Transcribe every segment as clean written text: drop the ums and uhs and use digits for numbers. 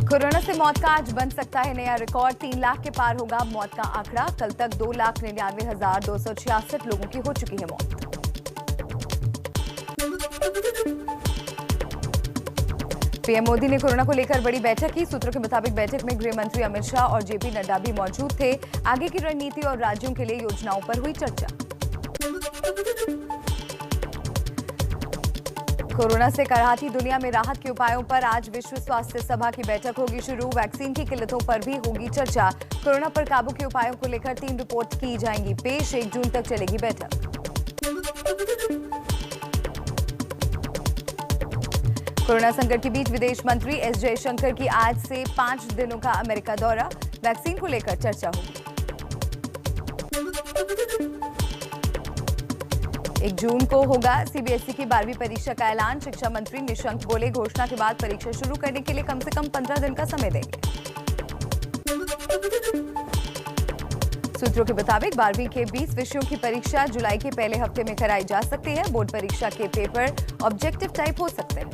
Corona से मौत का आज बन सकता है नया रिकॉर्ड। 3 लाख के पार होगा मौत का आंकड़ा। कल तक 2,99,266 लोगों की हो चुकी है मौत। पीएम मोदी ने कोरोना को लेकर बड़ी बैठक की। सूत्रों के मुताबिक बैठक में गृह मंत्री अमित शाह और जेपी नड्डा भी मौजूद थे। आगे की रणनीति और राज्यों के लिए योजनाओं पर हुई चर्चा। कोरोना से कराहती दुनिया में राहत के उपायों पर आज विश्व स्वास्थ्य सभा की बैठक होगी शुरू। वैक्सीन की किल्लतों पर भी होगी चर्चा। कोरोना पर काबू के उपायों को लेकर 3 रिपोर्ट की जाएंगी पेश। 1 जून तक चलेगी बैठक। कोरोना संकट के बीच विदेश मंत्री एस जयशंकर की आज से 5 दिनों का अमेरिका दौरा। वैक्सीन को लेकर चर्चा होगी। 1 जून को होगा सीबीएसई की 12वीं परीक्षा का ऐलान। शिक्षा मंत्री निशंक बोले, घोषणा के बाद परीक्षा शुरू करने के लिए कम से कम 15 दिन का समय देंगे। सूत्रों के मुताबिक 12वीं के 20 विषयों की परीक्षा जुलाई के पहले हफ्ते में कराई जा सकती है। बोर्ड परीक्षा के पेपर ऑब्जेक्टिव टाइप हो सकते हैं।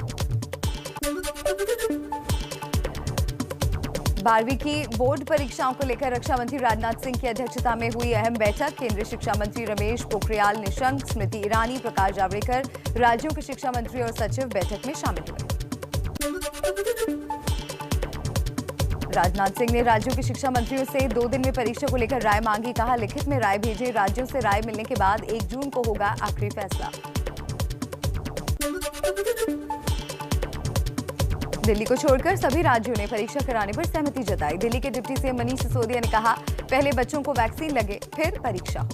12वीं की बोर्ड परीक्षाओं को लेकर रक्षा मंत्री राजनाथ सिंह की अध्यक्षता में हुई अहम बैठक। केंद्रीय शिक्षा मंत्री रमेश पोखरियाल निशंक, स्मृति ईरानी, प्रकाश जावड़ेकर, राज्यों के शिक्षा मंत्री और सचिव बैठक में शामिल हुए। राजनाथ सिंह ने राज्यों के शिक्षा मंत्रियों से 2 दिन में परीक्षा को लेकर राय मांगी। कहा, लिखित में राय भेजें। राज्यों से राय मिलने के बाद 1 जून को होगा आखिरी फैसला। दिल्ली को छोड़कर सभी राज्यों ने परीक्षा कराने पर सहमति जताई। दिल्ली के डिप्टी सीएम मनीष सिसोदिया ने कहा, पहले बच्चों को वैक्सीन लगे फिर परीक्षा हो।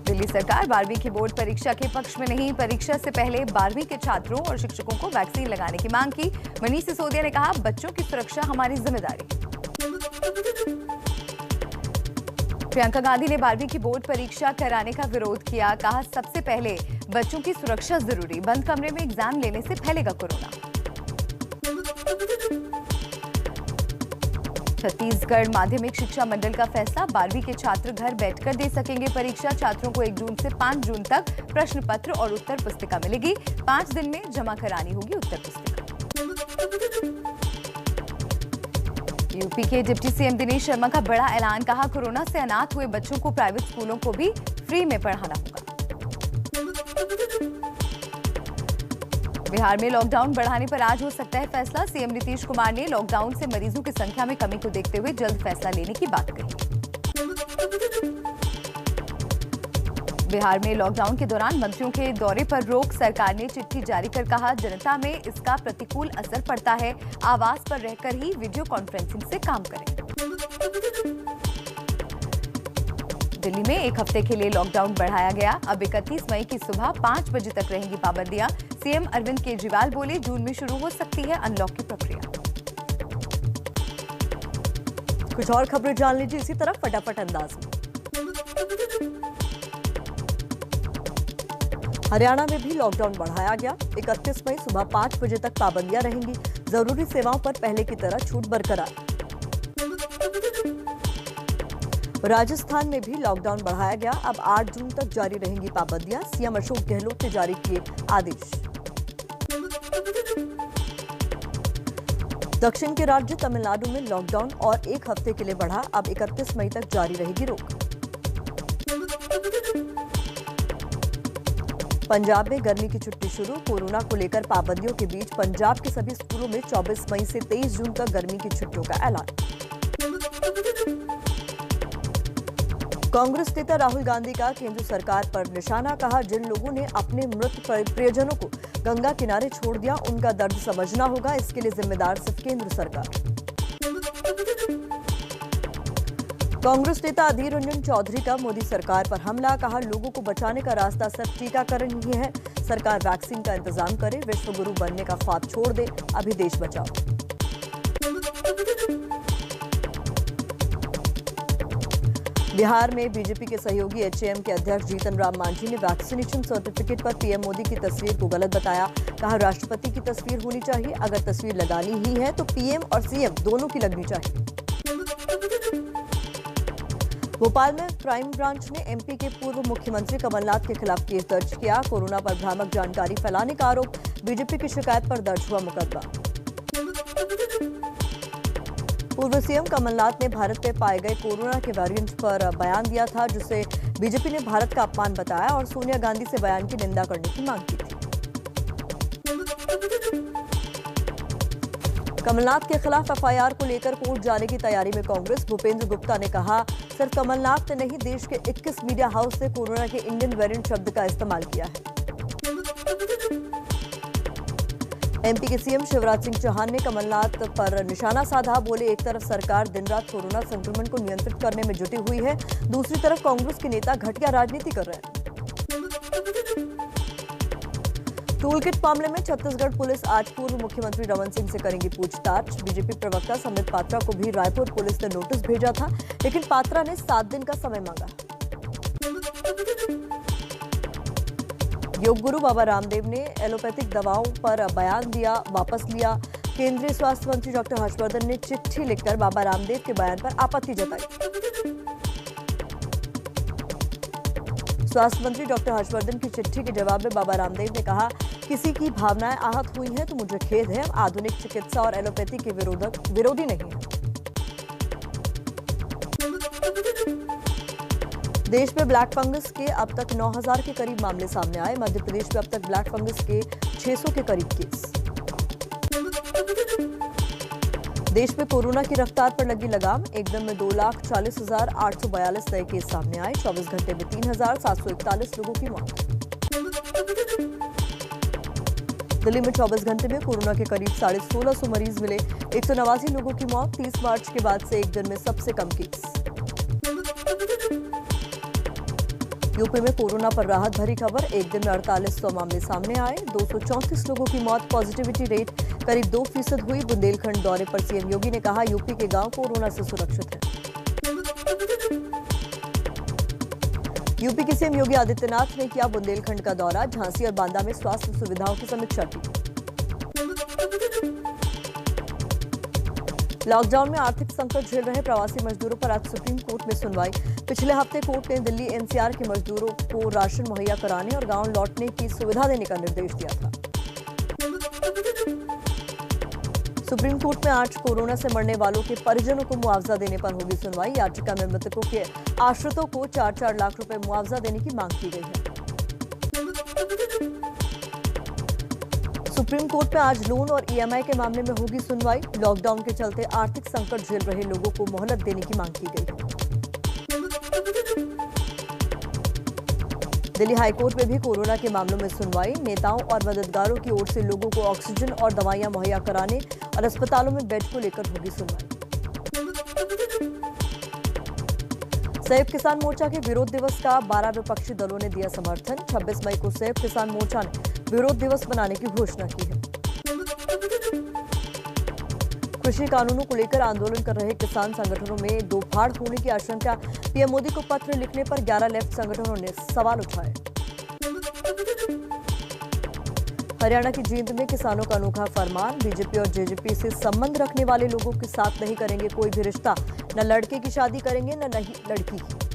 दिल्ली सरकार 12वीं की बोर्ड परीक्षा के पक्ष में नहीं। परीक्षा से पहले 12वीं के छात्रों और शिक्षकों को वैक्सीन लगाने की मांग की। मनीष सिसोदिया ने कहा, बच्चों की सुरक्षा हमारी जिम्मेदारी। प्रियंका गांधी ने 12वीं की बोर्ड परीक्षा कराने का विरोध किया। कहा, सबसे पहले बच्चों की सुरक्षा जरूरी। बंद कमरे में एग्जाम लेने से फैलेगा कोरोना। छत्तीसगढ़ माध्यमिक शिक्षा मंडल का फैसला, 12वीं के छात्र घर बैठकर दे सकेंगे परीक्षा। छात्रों को 1 जून से 5 जून तक प्रश्न पत्र और उत्तर पुस्तिका मिलेगी। 5 दिन में जमा करानी होगी उत्तर पुस्तिका। यूपी के डिप्टी सीएम दिनेश शर्मा का बड़ा ऐलान। कहा, कोरोना से अनाथ हुए बच्चों को प्राइवेट स्कूलों को भी फ्री में पढ़ाना होगा। बिहार में लॉकडाउन बढ़ाने पर आज हो सकता है फैसला। सीएम नीतीश कुमार ने लॉकडाउन से मरीजों की संख्या में कमी को देखते हुए जल्द फैसला लेने की बात कही। बिहार में लॉकडाउन के दौरान मंत्रियों के दौरे पर रोक। सरकार ने चिट्ठी जारी कर कहा, जनता में इसका प्रतिकूल असर पड़ता है। आवास पर रहकर ही वीडियो कॉन्फ्रेंसिंग से काम करें। दिल्ली में 1 हफ्ते के लिए लॉकडाउन बढ़ाया गया। अब 31 मई की सुबह 5 बजे तक रहेंगी पाबंदियां। सीएम अरविंद केजरीवाल बोले, जून में शुरू हो सकती है अनलॉक की प्रक्रिया। कुछ और खबरें जान लीजिए इसी तरह फटाफट अंदाज में। हरियाणा में भी लॉकडाउन बढ़ाया गया। 31 मई सुबह 5 बजे तक पाबंदियां रहेंगी। जरूरी सेवाओं पर पहले की तरह छूट बरकरार। राजस्थान में भी लॉकडाउन बढ़ाया गया। अब 8 जून तक जारी रहेंगी पाबंदियां। सीएम अशोक गहलोत ने जारी किए आदेश। दक्षिण के राज्य तमिलनाडु में लॉकडाउन और 1 हफ्ते के लिए बढ़ा। अब 31 मई तक जारी रहेगी रोक। पंजाब में गर्मी की छुट्टी शुरू। कोरोना को लेकर पाबंदियों के बीच पंजाब के सभी स्कूलों में 24 मई से 23 जून तक गर्मी की छुट्टियों का ऐलान। कांग्रेस नेता राहुल गांधी का केंद्र सरकार पर निशाना। कहा, जिन लोगों ने अपने मृत प्रियजनों को गंगा किनारे छोड़ दिया, उनका दर्द समझना होगा। इसके लिए जिम्मेदार सिर्फ केंद्र सरकार। कांग्रेस नेता अधीर रंजन चौधरी का मोदी सरकार पर हमला। कहा, लोगों को बचाने का रास्ता सिर्फ टीकाकरण ही है। सरकार वैक्सीन का इंतजाम करे। विश्व गुरु बनने का ख्वाब छोड़ दे। अभी देश बचाओ। बिहार में बीजेपी के सहयोगी एचएएम के अध्यक्ष जीतन राम मांझी ने वैक्सीनेशन सर्टिफिकेट पर पीएम मोदी की तस्वीर को गलत बताया। कहा, राष्ट्रपति की तस्वीर होनी चाहिए। अगर तस्वीर लगानी ही है तो पीएम और सीएम दोनों की लगनी चाहिए। भोपाल में क्राइम ब्रांच ने एमपी के पूर्व मुख्यमंत्री कमलनाथ के खिलाफ केस दर्ज किया। कोरोना पर भ्रामक जानकारी फैलाने का आरोप, बीजेपी की शिकायत पर दर्ज हुआ मुकदमा। पूर्व सीएम कमलनाथ ने भारत में पाए गए कोरोना के वेरिएंट पर बयान दिया था, जिसे बीजेपी ने भारत का अपमान बताया और सोनिया गांधी से बयान की निंदा करने की मांग की थी। कमलनाथ के खिलाफ एफआईआर को लेकर कोर्ट जाने की तैयारी में कांग्रेस। भूपेंद्र गुप्ता ने कहा, सिर्फ कमलनाथ ने नहीं, देश के 21 मीडिया हाउस ने कोरोना के इंडियन वेरिएंट शब्द का इस्तेमाल किया है। एमपी के सीएम शिवराज सिंह चौहान ने कमलनाथ पर निशाना साधा। बोले, एक तरफ सरकार दिन रात कोरोना संक्रमण को नियंत्रित करने में जुटी हुई है, दूसरी तरफ कांग्रेस के नेता घटिया राजनीति कर रहे हैं। टूल किट मामले में छत्तीसगढ़ पुलिस आज पूर्व मुख्यमंत्री रमन सिंह से करेंगी पूछताछ। बीजेपी प्रवक्ता संबित पात्रा को भी रायपुर पुलिस ने नोटिस भेजा था, लेकिन पात्रा ने 7 दिन का समय मांगा। योग गुरु बाबा रामदेव ने एलोपैथिक दवाओं पर बयान दिया, वापस लिया। केंद्रीय स्वास्थ्य मंत्री डॉक्टर हर्षवर्धन ने चिट्ठी लिखकर बाबा रामदेव के बयान पर आपत्ति जताई। स्वास्थ्य मंत्री डॉक्टर हर्षवर्धन की चिट्ठी के जवाब में बाबा रामदेव ने कहा, किसी की भावनाएं आहत हुई हैं तो मुझे खेद है। आधुनिक चिकित्सा और एलोपैथी के विरोधी नहीं है। देश में ब्लैक फंगस के अब तक 9000 के करीब मामले सामने आए। मध्य प्रदेश में अब तक ब्लैक फंगस के 600 के करीब केस। देश में कोरोना की रफ्तार पर लगी लगाम। एक दिन में 2,40,842 नए केस सामने आए। 24 घंटे में 3,741 लोगों की मौत। दिल्ली में 24 घंटे में कोरोना के करीब 1650 मरीज मिले। 189 लोगों की मौत। 30 मार्च के बाद से एक दिन में सबसे कम केस। यूपी में कोरोना पर राहत भरी खबर। एक दिन में 4800 मामले सामने आए। 234 लोगों की मौत। पॉजिटिविटी रेट करीब 2% हुई। बुंदेलखंड दौरे पर सीएम योगी ने कहा, यूपी के गांव कोरोना से सुरक्षित हैं। यूपी के सीएम योगी आदित्यनाथ ने किया बुंदेलखंड का दौरा। झांसी और बांदा में स्वास्थ्य सुविधाओं की समीक्षा की। लॉकडाउन में आर्थिक संकट झेल रहे प्रवासी मजदूरों पर आज सुप्रीम कोर्ट में सुनवाई। पिछले हफ्ते कोर्ट ने दिल्ली एनसीआर के मजदूरों को राशन मुहैया कराने और गांव लौटने की सुविधा देने का निर्देश दिया था। सुप्रीम कोर्ट में आज कोरोना से मरने वालों के परिजनों को मुआवजा देने पर होगी सुनवाई। याचिका में मृतकों के आश्रितों को 4-4 लाख रुपए मुआवजा देने की मांग की गई है। सुप्रीम कोर्ट में आज लोन और ईएमआई के मामले में होगी सुनवाई। लॉकडाउन के चलते आर्थिक संकट झेल रहे लोगों को मोहलत देने की मांग की गई है। दिल्ली हाईकोर्ट में भी कोरोना के मामलों में सुनवाई। नेताओं और मददगारों की ओर से लोगों को ऑक्सीजन और दवाइयां मुहैया कराने और अस्पतालों में बेड को लेकर होगी सुनवाई। संयुक्त किसान मोर्चा के विरोध दिवस का 12 विपक्षी दलों ने दिया समर्थन। 26 मई को संयुक्त किसान मोर्चा ने विरोध दिवस बनाने की घोषणा की है। कृषि कानूनों को लेकर आंदोलन कर रहे किसान संगठनों में दो फाड़ होने की आशंका। पीएम मोदी को पत्र लिखने पर 11 लेफ्ट संगठनों ने सवाल उठाए। हरियाणा की जींद में किसानों का अनोखा फरमान। बीजेपी और जेजेपी से संबंध रखने वाले लोगों के साथ नहीं करेंगे कोई भी रिश्ता। न लड़के की शादी करेंगे न लड़की की।